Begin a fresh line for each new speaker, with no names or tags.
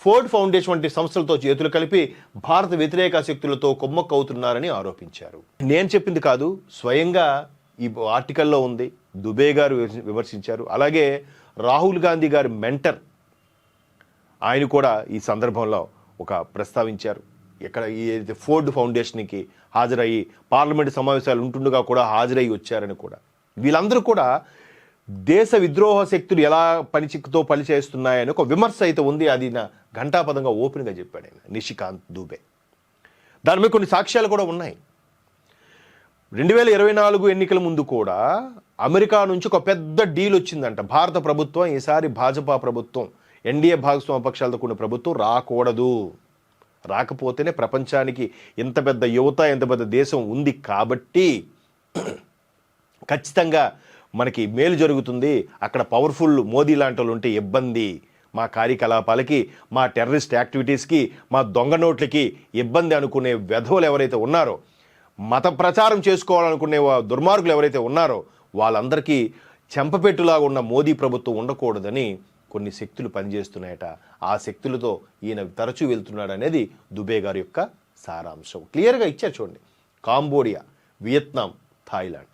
Ford foundation వంటి సంస్థలతో చేతులు కలిపి భారత వ్యతిరేక శక్తులతో కుమ్మక్కవుతున్నారని ఆరోపించారు. నేను చెప్పింది కాదు, స్వయంగా ఈ ఆర్టికల్లో ఉంది. దుబే గారు విమర్శించారు. అలాగే రాహుల్ గాంధీ గారి మెంటర్ ఆయన కూడా ఈ సందర్భంలో ఒక ప్రస్తావించారు. ఇక్కడ ఈ ఫోర్డ్ ఫౌండేషన్కి హాజరయ్యి పార్లమెంటు సమావేశాలు ఉంటుండగా కూడా హాజరయ్యి వచ్చారని కూడా. వీళ్ళందరూ కూడా దేశ విద్రోహ శక్తులు ఎలా పనిచేస్తున్నాయని ఒక విమర్శ అయితే ఉంది. అది నా ఘంటాపదంగా ఓపెన్గా చెప్పాడు ఆయన, నిషికాంత్ దుబే. దాని మీద కొన్ని సాక్ష్యాలు కూడా ఉన్నాయి. 2024 ఎన్నికల ముందు కూడా అమెరికా నుంచి ఒక పెద్ద డీల్ వచ్చిందంట. భారత ప్రభుత్వం ఈసారి భాజపా ప్రభుత్వం, ఎన్డీఏ భాగస్వామ్య పక్షాలతో కూడిన ప్రభుత్వం రాకూడదు, రాకపోతేనే ప్రపంచానికి ఇంత పెద్ద యువత, ఇంత పెద్ద దేశం ఉంది కాబట్టి ఖచ్చితంగా మనకి మేలు జరుగుతుంది, అక్కడ పవర్ఫుల్ మోదీ లాంటి వాళ్ళు ఉంటే ఇబ్బంది, మా కార్యకలాపాలకి, మా టెర్రరిస్ట్ యాక్టివిటీస్కి, మా దొంగ నోట్లకి ఇబ్బంది అనుకునే వెధవులు ఎవరైతే ఉన్నారో, మత ప్రచారం చేసుకోవాలనుకునే దుర్మార్గులు ఎవరైతే ఉన్నారో వాళ్ళందరికీ చెంపపెట్టులాగా ఉన్న మోదీ ప్రభుత్వం ఉండకూడదని కొన్ని శక్తులు పనిచేస్తున్నాయట. ఆ శక్తులతో ఈయన తరచూ వెళ్తున్నాడు అనేది దుబే గారి యొక్క సారాంశం. క్లియర్గా ఇచ్చారు చూడండి. Cambodia, Vietnam, Thailand.